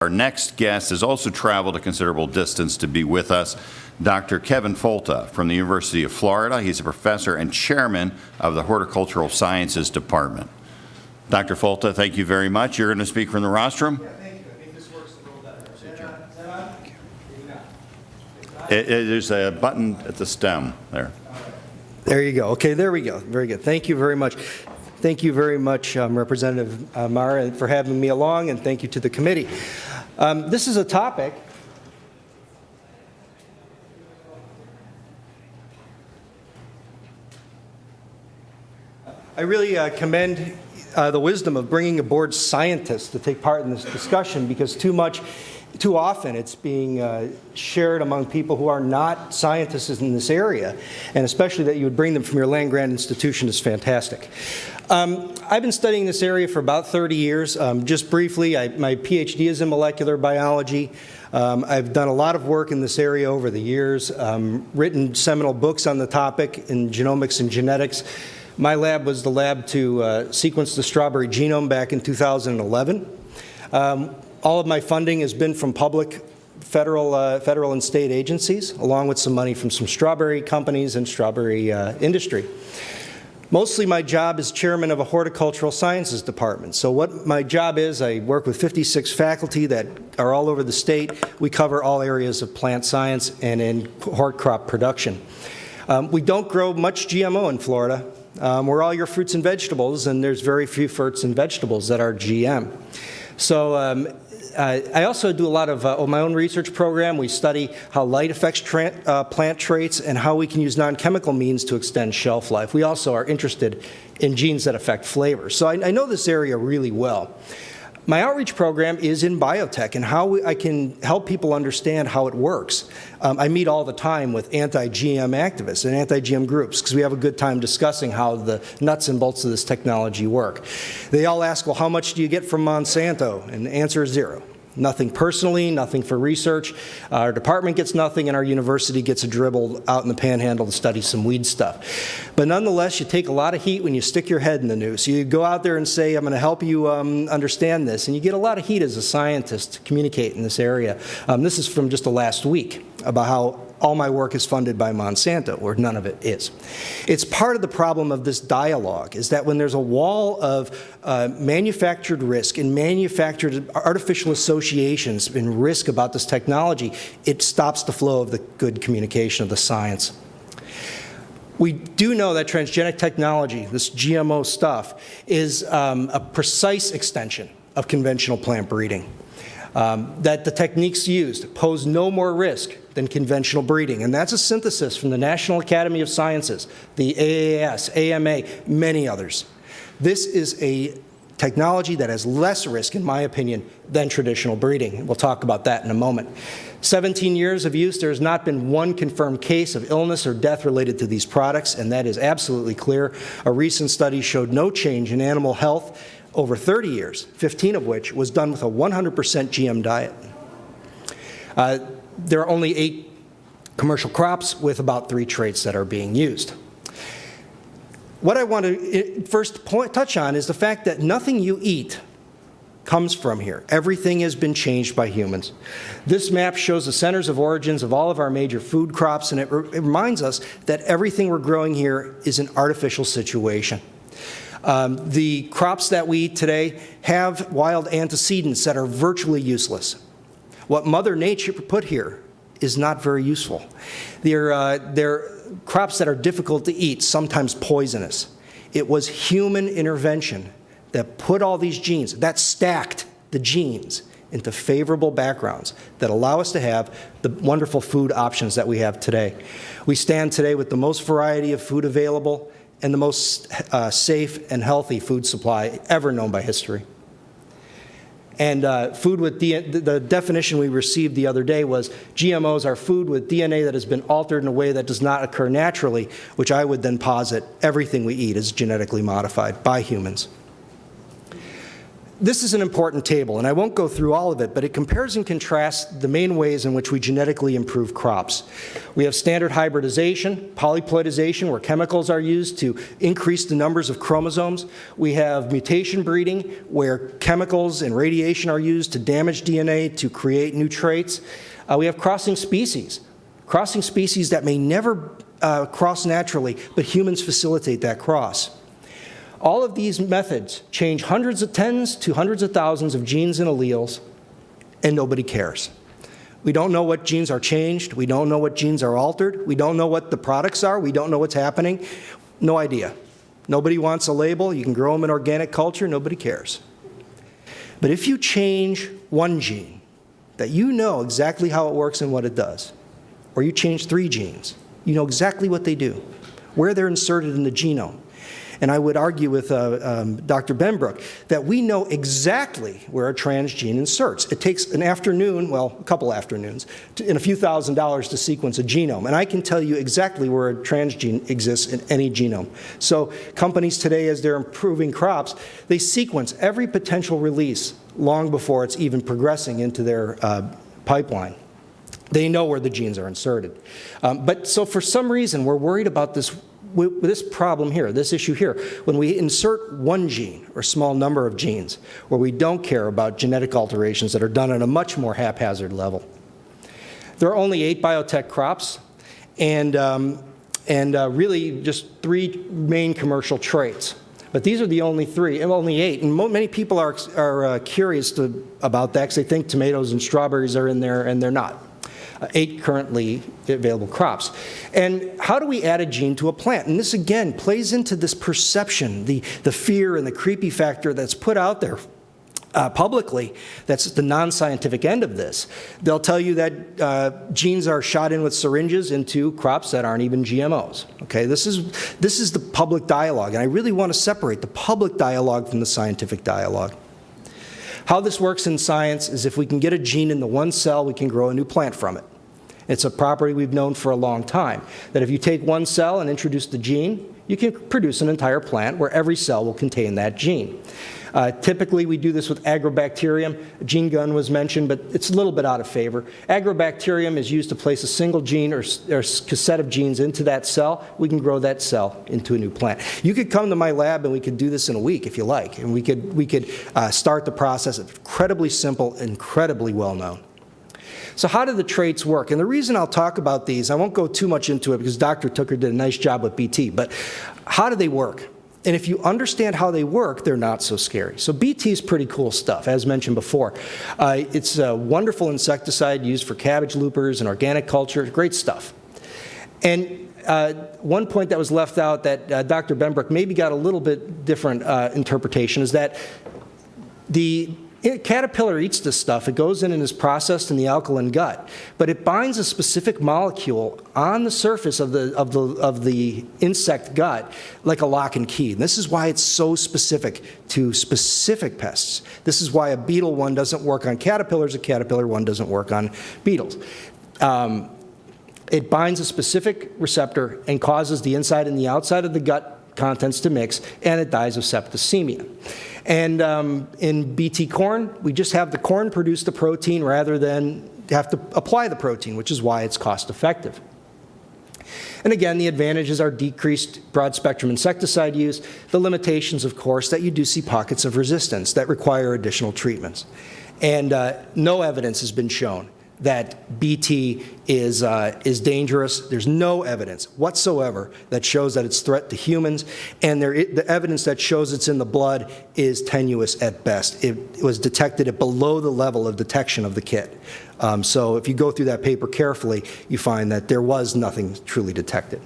Our next guest has also traveled a considerable distance to be with us, Dr. Kevin Folta from the University of Florida. He's a professor and chairman of the Horticultural Sciences Department. Dr. Folta, thank you very much. You're going to speak from the rostrum? Yeah, thank you. I think this works a little better. Is that on? There's a button at the stem there. There you go. Okay, there we go. Very good. Thank you very much. Thank you very much, Representative Mara, for having me along, and thank you to the committee. This is a topic I really commend the wisdom of bringing aboard scientists to take part in this discussion, because too often it's being shared among people who are not scientists in this area, and especially that you would bring them from your land-grant institution is fantastic. I've been studying this area for about 30 years. Just briefly, my PhD is in molecular biology. I've done a lot of work in this area over the years, written seminal books on the topic in genomics and genetics. My lab was the lab to sequence the strawberry genome back in 2011. All of my funding has been from public federal and state agencies, along with some money from some strawberry companies and strawberry industry. Mostly my job is chairman of a horticultural sciences department. So what my job is, I work with 56 faculty that are all over the state. We cover all areas of plant science and in hort crop production. We don't grow much GMO in Florida. We're all your fruits and vegetables, and there's very few fruits and vegetables that are GM. So I also do a lot of my own research program. We study how light affects plant traits and how we can use non-chemical means to extend shelf life. We also are interested in genes that affect flavor. So I know this area really well. My outreach program is in biotech and how I can help people understand how it works. I meet all the time with anti-GM activists and anti-GM groups because we have a good time discussing how the nuts and bolts of this technology work. They all ask, well, how much do you get from Monsanto? And the answer is zero. Nothing personally, nothing for research. Our department gets nothing, and our university gets a dribble out in the panhandle to study some weed stuff. But nonetheless, you take a lot of heat when you stick your head in the noose. You go out there and say, I'm going to help you understand this, and you get a lot of heat as a scientist to communicate in this area. This is from just the last week about how all my work is funded by Monsanto, or none of it is. It's part of the problem of this dialogue, is that when there's a wall of manufactured risk and manufactured artificial associations and risk about this technology, it stops the flow of the good communication of the science. We do know that transgenic technology, this GMO stuff, is a precise extension of conventional plant breeding. That the techniques used pose no more risk than conventional breeding. And that's a synthesis from the National Academy of Sciences, the AAS, AMA, many others. This is a technology that has less risk, in my opinion, than traditional breeding. We'll talk about that in a moment. 17 years of use, there has not been one confirmed case of illness or death related to these products, and that is absolutely clear. A recent study showed no change in animal health over 30 years, 15 of which was done with a 100% GM diet. There are only 8 commercial crops with about 3 traits that are being used. What I want to first touch on is the fact that nothing you eat comes from here. Everything has been changed by humans. This map shows the centers of origins of all of our major food crops, and it reminds us that everything we're growing here is an artificial situation. The crops that we eat today have wild antecedents that are virtually useless. What Mother Nature put here is not very useful. They're crops that are difficult to eat, sometimes poisonous. It was human intervention that put all these genes, that stacked the genes into favorable backgrounds that allow us to have the wonderful food options that we have today. We stand today with the most variety of food available and the most safe and healthy food supply ever known by history. And food with the definition we received the other day was GMOs are food with DNA that has been altered in a way that does not occur naturally, which I would then posit everything we eat is genetically modified by humans. This is an important table, and I won't go through all of it, but it compares and contrasts the main ways in which we genetically improve crops. We have standard hybridization, polyploidization, where chemicals are used to increase the numbers of chromosomes. We have mutation breeding, where chemicals and radiation are used to damage DNA to create new traits. We have crossing species that may never cross naturally, but humans facilitate that cross. All of these methods change tens to hundreds of thousands of genes and alleles, and nobody cares. We don't know what genes are changed. We don't know what genes are altered. We don't know what the products are. We don't know what's happening. No idea. Nobody wants a label. You can grow them in organic culture. Nobody cares. But if you change one gene that you know exactly how it works and what it does, or you change 3 genes, you know exactly what they do, where they're inserted in the genome. And I would argue with Dr. Benbrook that we know exactly where a transgene inserts. It takes an afternoon, well, a couple afternoons, and a few $1,000s to sequence a genome. And I can tell you exactly where a transgene exists in any genome. So companies today, as they're improving crops, they sequence every potential release long before it's even progressing into their pipeline. They know where the genes are inserted. So for some reason, we're worried about this problem here, this issue here, when we insert one gene or a small number of genes, where we don't care about genetic alterations that are done at a much more haphazard level. There are only 8 biotech crops, and really just 3 main commercial traits. But these are the only 3, and only 8. And many people are curious about that because they think tomatoes and strawberries are in there, and they're not. 8 currently available crops. And how do we add a gene to a plant? And this, again, plays into this perception, the fear and the creepy factor that's put out there publicly. That's the non-scientific end of this. They'll tell you that genes are shot in with syringes into crops that aren't even GMOs. Okay, this is the public dialogue, and I really want to separate the public dialogue from the scientific dialogue. How this works in science is if we can get a gene in the one cell, we can grow a new plant from it. It's a property we've known for a long time, that if you take one cell and introduce the gene, you can produce an entire plant where every cell will contain that gene. Typically, we do this with agrobacterium. Gene gun was mentioned, but it's a little bit out of favor. Agrobacterium is used to place a single gene or cassette of genes into that cell. We can grow that cell into a new plant. You could come to my lab and we could do this in a week if you like, and we could start the process. It's incredibly simple, incredibly well known. So how do the traits work? And the reason I'll talk about these, I won't go too much into it because Dr. Tooker did a nice job with BT, but how do they work? And if you understand how they work, they're not so scary. So BT is pretty cool stuff, as mentioned before. It's a wonderful insecticide used for cabbage loopers and organic culture, great stuff. And one point that was left out that Dr. Benbrook maybe got a little bit different interpretation is that the caterpillar eats this stuff. It goes in and is processed in the alkaline gut, but it binds a specific molecule on the surface of the insect gut like a lock and key. And this is why it's so specific to specific pests. This is why a beetle one doesn't work on caterpillars, a caterpillar one doesn't work on beetles. It binds a specific receptor and causes the inside and the outside of the gut contents to mix, and it dies of septicemia. And in BT corn, we just have the corn produce the protein rather than have to apply the protein, which is why it's cost effective. And again, the advantages are decreased broad-spectrum insecticide use. The limitations, of course, that you do see pockets of resistance that require additional treatments. And no evidence has been shown that BT is dangerous. There's no evidence whatsoever that shows that it's a threat to humans, and the evidence that shows it's in the blood is tenuous at best. It was detected at below the level of detection of the kit. So if you go through that paper carefully, you find that there was nothing truly detected.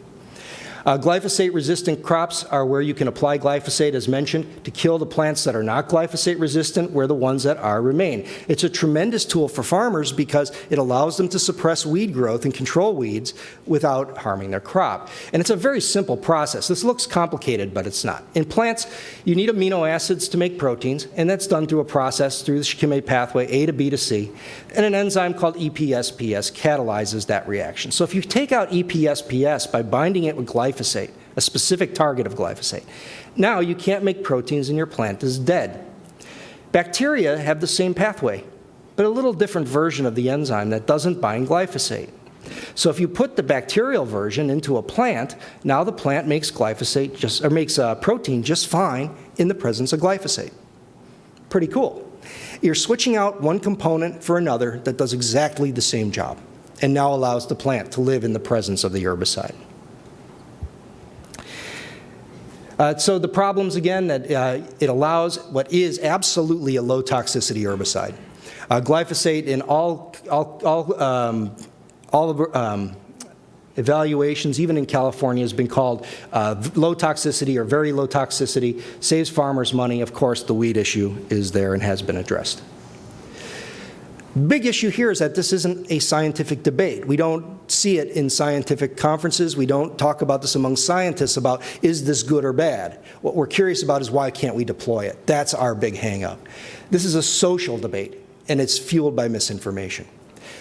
Glyphosate-resistant crops are where you can apply glyphosate, as mentioned, to kill the plants that are not glyphosate-resistant, where the ones that are remain. It's a tremendous tool for farmers because it allows them to suppress weed growth and control weeds without harming their crop. And it's a very simple process. This looks complicated, but it's not. In plants, you need amino acids to make proteins, and that's done through a process through the Shikimate pathway, A to B to C, and an enzyme called EPSPS catalyzes that reaction. So if you take out EPSPS by binding it with glyphosate, a specific target of glyphosate, now you can't make proteins and your plant is dead. Bacteria have the same pathway, but a little different version of the enzyme that doesn't bind glyphosate. So if you put the bacterial version into a plant, now the plant makes makes protein just fine in the presence of glyphosate. Pretty cool. You're switching out one component for another that does exactly the same job, and now allows the plant to live in the presence of the herbicide. So the problems, again, that it allows what is absolutely a low toxicity herbicide. Glyphosate in all evaluations, even in California, has been called low toxicity or very low toxicity, saves farmers money. Of course, the weed issue is there and has been addressed. Big issue here is that this isn't a scientific debate. We don't see it in scientific conferences. We don't talk about this among scientists about, is this good or bad? What we're curious about is, why can't we deploy it? That's our big hang-up. This is a social debate, and it's fueled by misinformation.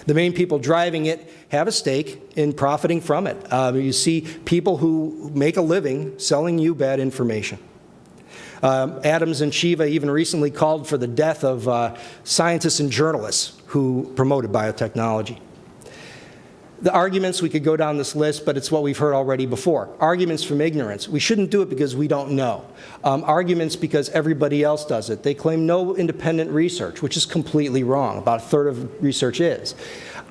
The main people driving it have a stake in profiting from it. You see people who make a living selling you bad information. Adams and Shiva even recently called for the death of scientists and journalists who promoted biotechnology. The arguments, we could go down this list, but it's what we've heard already before. Arguments from ignorance. We shouldn't do it because we don't know. Arguments because everybody else does it. They claim no independent research, which is completely wrong. About a third of research is.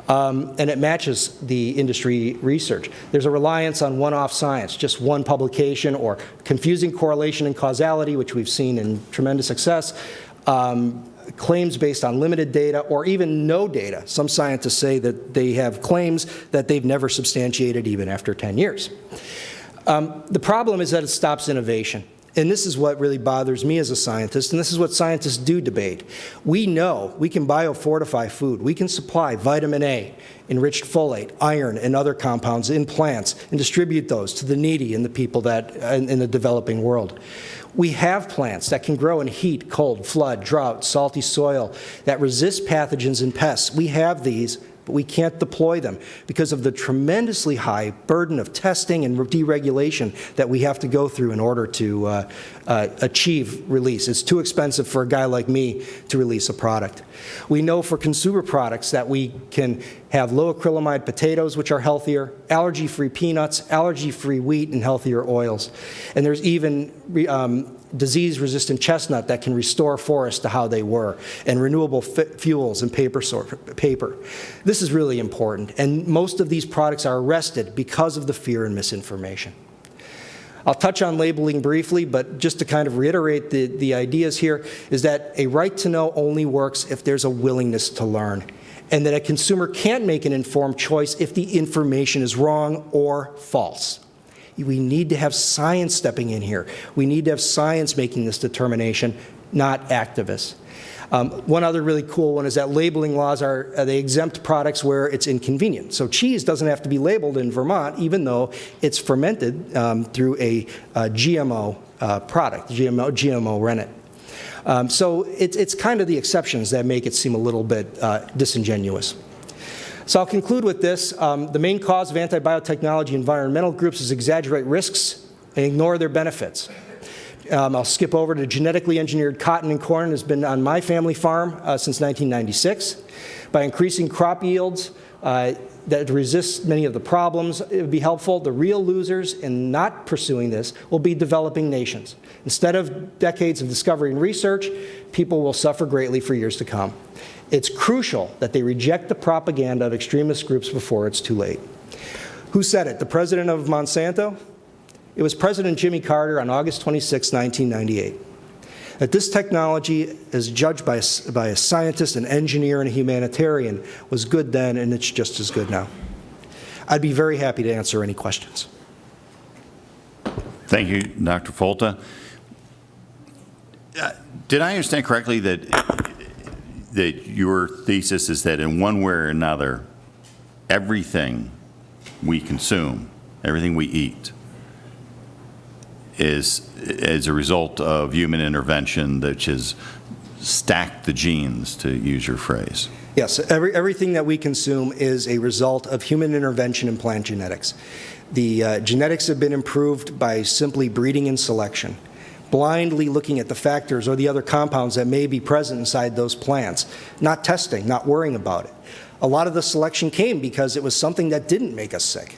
And it matches the industry research. There's a reliance on one-off science, just one publication, or confusing correlation and causality, which we've seen in tremendous success. Claims based on limited data or even no data. Some scientists say that they have claims that they've never substantiated even after 10 years. The problem is that it stops innovation. And this is what really bothers me as a scientist, and this is what scientists do debate. We know we can biofortify food. We can supply vitamin A, enriched folate, iron, and other compounds in plants and distribute those to the needy and the people that in the developing world. We have plants that can grow in heat, cold, flood, drought, salty soil, that resist pathogens and pests. We have these, but we can't deploy them because of the tremendously high burden of testing and deregulation that we have to go through in order to achieve release. It's too expensive for a guy like me to release a product. We know for consumer products that we can have low acrylamide potatoes, which are healthier, allergy-free peanuts, allergy-free wheat, and healthier oils. And there's even disease-resistant chestnut that can restore forests to how they were, and renewable fuels and paper. This is really important, and most of these products are arrested because of the fear and misinformation. I'll touch on labeling briefly, but just to kind of reiterate the ideas here is that a right to know only works if there's a willingness to learn, and that a consumer can't make an informed choice if the information is wrong or false. We need to have science stepping in here. We need to have science making this determination, not activists. One other really cool one is that labeling laws they exempt products where it's inconvenient. So cheese doesn't have to be labeled in Vermont, even though it's fermented through a GMO product, GMO rennet. So it's kind of the exceptions that make it seem a little bit disingenuous. So I'll conclude with this. The main cause of anti-biotechnology environmental groups is exaggerate risks and ignore their benefits. I'll skip over to genetically engineered cotton and corn. Has been on my family farm since 1996. By increasing crop yields that resist many of the problems, it would be helpful. The real losers in not pursuing this will be developing nations. Instead of decades of discovery and research, people will suffer greatly for years to come. It's crucial that they reject the propaganda of extremist groups before it's too late. Who said it? The president of Monsanto? It was President Jimmy Carter on August 26, 1998. That this technology, as judged by a scientist, an engineer, and a humanitarian, was good then, and it's just as good now. I'd be very happy to answer any questions. Thank you, Dr. Folta. Did I understand correctly that your thesis is that in one way or another, everything we consume, everything we eat, is as a result of human intervention that has stacked the genes, to use your phrase? Yes, everything that we consume is a result of human intervention in plant genetics. The genetics have been improved by simply breeding and selection. blindly looking at the factors or the other compounds that may be present inside those plants, not testing, not worrying about it. A lot of the selection came because it was something that didn't make us sick.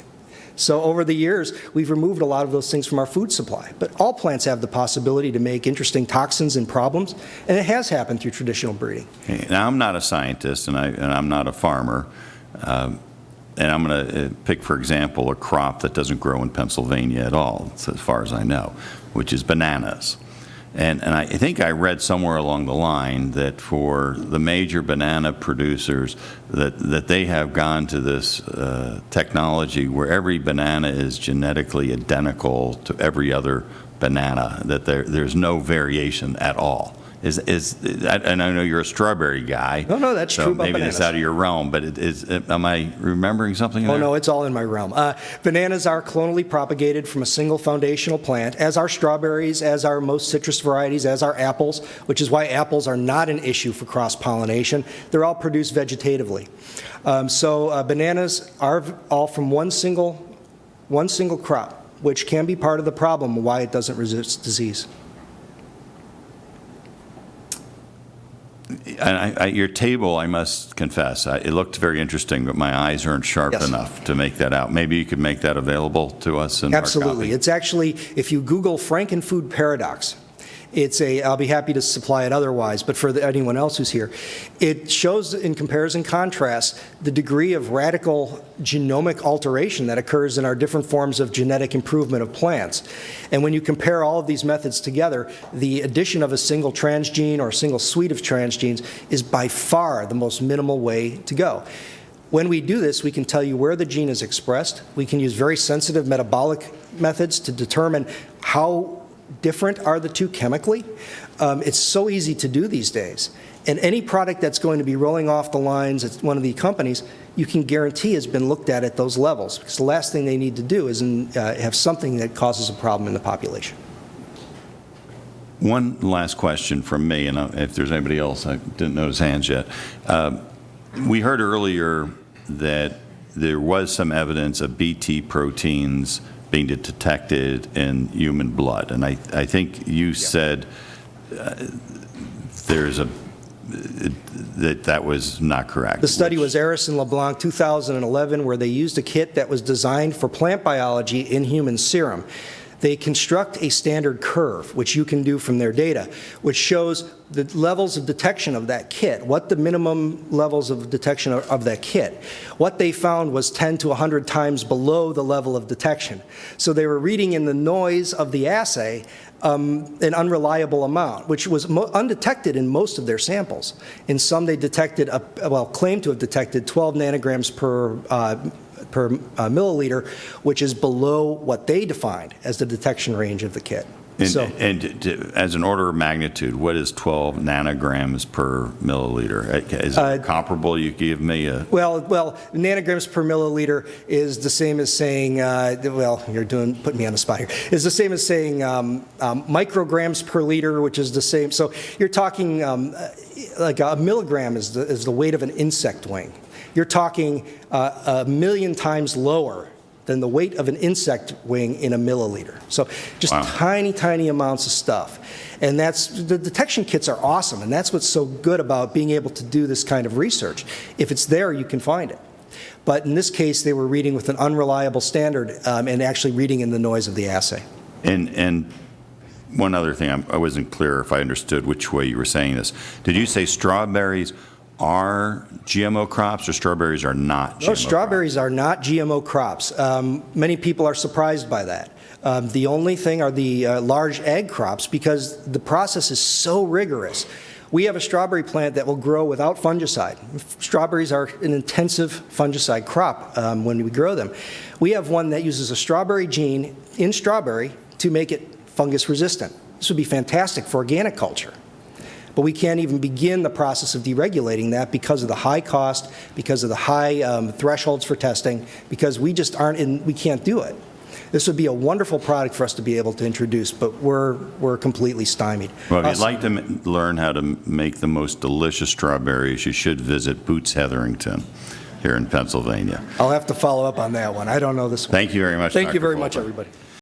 So over the years, we've removed a lot of those things from our food supply. But all plants have the possibility to make interesting toxins and problems, and it has happened through traditional breeding. Okay, now, I'm not a scientist, and I'm not a farmer, and I'm going to pick, for example, a crop that doesn't grow in Pennsylvania at all, as far as I know, which is bananas. And I think I read somewhere along the line that for the major banana producers, that they have gone to this technology where every banana is genetically identical to every other banana, that there's no variation at all. And I know you're a strawberry guy. No, that's so true about maybe bananas. it's out of your realm, but am I remembering something there? Oh, no, it's all in my realm. Bananas are clonally propagated from a single foundational plant, as are strawberries, as are most citrus varieties, as are apples, which is why apples are not an issue for cross-pollination. They're all produced vegetatively. Bananas are all from one single crop, which can be part of the problem why it doesn't resist disease. And your table, I must confess, it looked very interesting, but my eyes aren't sharp Yes. enough to make that out. Maybe you could make that available to us in Absolutely. our copy. It's actually, if you Google Frankenfood paradox, I'll be happy to supply it otherwise, but for anyone else who's here, it shows in comparison contrast the degree of radical genomic alteration that occurs in our different forms of genetic improvement of plants. And when you compare all of these methods together, the addition of a single transgene or a single suite of transgenes is by far the most minimal way to go. When we do this, we can tell you where the gene is expressed. We can use very sensitive metabolic methods to determine how different are the two chemically. It's so easy to do these days. And any product that's going to be rolling off the lines at one of the companies, you can guarantee has been looked at those levels. Because the last thing they need to do is have something that causes a problem in the population. One last question from me, and if there's anybody else, I didn't notice hands yet. We heard earlier that there was some evidence of Bt proteins being detected in human blood. And I think you said that was not correct. The study was Eris and LeBlanc, 2011, where they used a kit that was designed for plant biology in human serum. They construct a standard curve, which you can do from their data, which shows the levels of detection of that kit, what the minimum levels of detection of that kit. What they found was 10 to 100 times below the level of detection. So they were reading in the noise of the assay an unreliable amount, which was undetected in most of their samples. In some, they detected, claimed to have detected 12 nanograms per milliliter, which is below what they defined as the detection range of the kit. And as an order of magnitude, what is 12 nanograms per milliliter? Is it comparable? You give me a... Well, nanograms per milliliter is the same as saying, putting me on the spot here, is the same as saying micrograms per liter, which is the same. So you're talking like a milligram is the weight of an insect wing. You're talking a million times lower than the weight of an insect wing in a milliliter. So just tiny, tiny amounts of stuff. And the detection kits are awesome, and that's what's so good about being able to do this kind of research. If it's there, you can find it. But in this case, they were reading with an unreliable standard and actually reading in the noise of the assay. And one other thing, I wasn't clear if I understood which way you were saying this. Did you say strawberries are GMO crops, or strawberries are not GMO No, strawberries are not GMO crops. Many people are surprised by that. The only thing are the large ag crops, because the process is so rigorous. We have a strawberry plant that will grow without fungicide. Strawberries are an intensive fungicide crop when we grow them. We have one that uses a strawberry gene in strawberry to make it fungus resistant. This would be fantastic for organic culture. But we can't even begin the process of deregulating that because of the high cost, because of the high thresholds for testing, because we just we can't do it. This would be a wonderful product for us to be able to introduce, but we're completely stymied. Well, if you'd like to learn how to make the most delicious strawberries, you should visit Boots Hetherington here in Pennsylvania. I'll have to follow up on that one. I don't know this one. Thank you very much, Thank Dr. you very Folta. much, everybody.